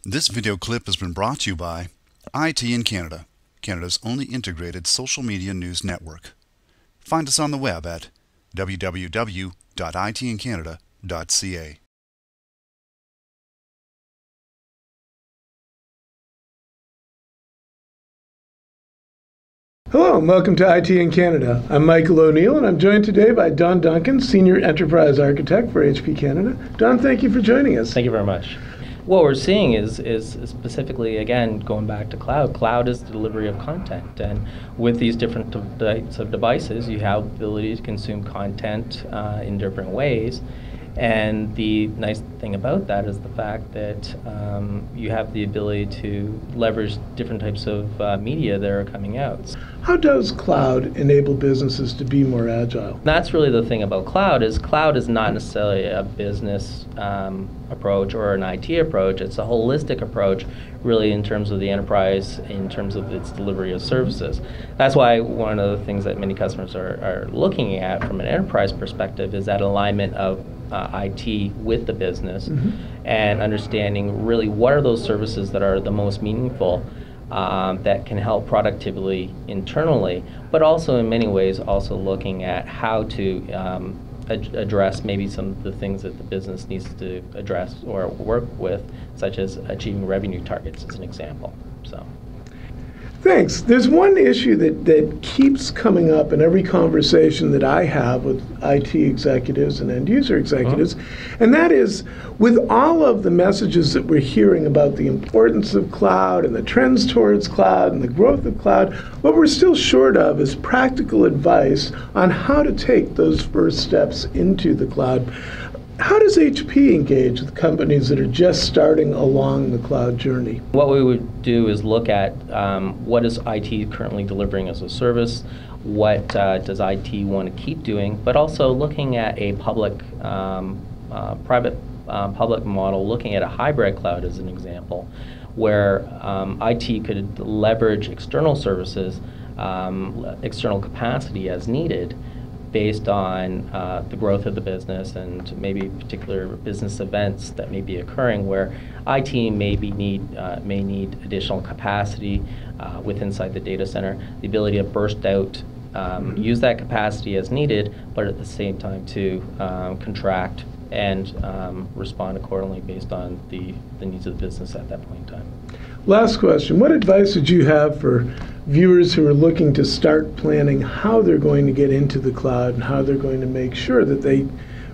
This video clip has been brought to you by IT in Canada, Canada's only integrated social media news network. Find us on the web at www.itincanada.ca. Hello and welcome to IT in Canada. I'm Michael O'Neill and I'm joined today by Don Duncan, Senior Enterprise Architect for HP Canada. Don, thank you for joining us. Thank you very much. What we're seeing is specifically, again, going back to cloud. Cloud is the delivery of content, and with these different types of devices, you have the ability to consume content in different ways. And the nice thing about that is the fact that you have the ability to leverage different types of media that are coming out. How does cloud enable businesses to be more agile? That's really the thing about cloud is not necessarily a business approach or an IT approach. It's a holistic approach, really, in terms of the enterprise, in terms of its delivery of services. That's why one of the things that many customers are looking at from an enterprise perspective is that alignment of IT with the business, and understanding really what are those services that are the most meaningful, that can help productively internally, but also in many ways also looking at how to address maybe some of the things that the business needs to address or work with, such as achieving revenue targets as an example. So. Thanks. There's one issue that keeps coming up in every conversation that I have with IT executives and end user executives, and that is, with all of the messages that we're hearing about the importance of cloud and the trends towards cloud and the growth of cloud, what we're still short of is practical advice on how to take those first steps into the cloud. How does HP engage with companies that are just starting along the cloud journey? What we would do is look at what is IT currently delivering as a service, what does IT want to keep doing, but also looking at a private-public model, looking at a hybrid cloud as an example, where IT could leverage external services, external capacity as needed, based on the growth of the business and maybe particular business events that may be occurring where IT may need additional capacity inside the data center, the ability to burst out, use that capacity as needed, but at the same time to contract and respond accordingly based on the needs of the business at that point in time. Last question. What advice would you have for viewers who are looking to start planning how they're going to get into the cloud and how they're going to make sure that they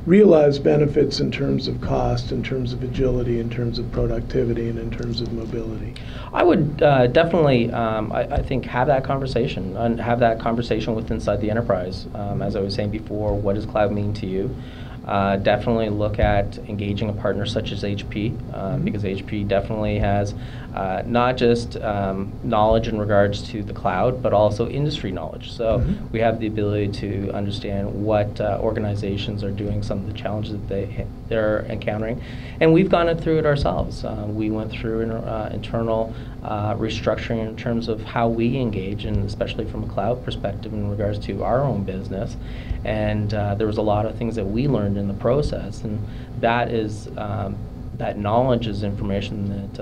realize benefits in terms of cost, in terms of agility, in terms of productivity, and in terms of mobility? I would definitely, I think, have that conversation and have that conversation with inside the enterprise. As I was saying before, what does cloud mean to you? Definitely look at engaging a partner such as HP, because HP definitely has not just knowledge in regards to the cloud, but also industry knowledge. So we have the ability to understand what organizations are doing, some of the challenges that they're encountering, and we've gone through it ourselves. We went through an internal restructuring in terms of how we engage, and especially from a cloud perspective in regards to our own business. And there was a lot of things that we learned in the process, and that is that knowledge is information that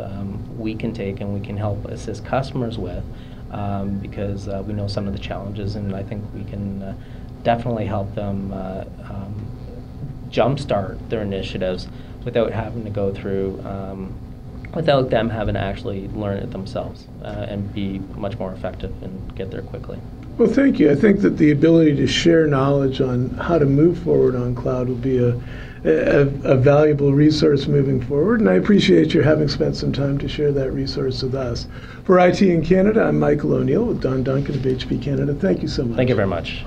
we can take and we can help assist customers with, because we know some of the challenges, and I think we can definitely help them jumpstart their initiatives without having to go through, without them having to actually learn it themselves and be much more effective and get there quickly. Well, thank you. I think that the ability to share knowledge on how to move forward on cloud will be a valuable resource moving forward, and I appreciate your having spent some time to share that resource with us. For IT in Canada, I'm Michael O'Neill with Don Duncan of HP Canada. Thank you so much. Thank you very much.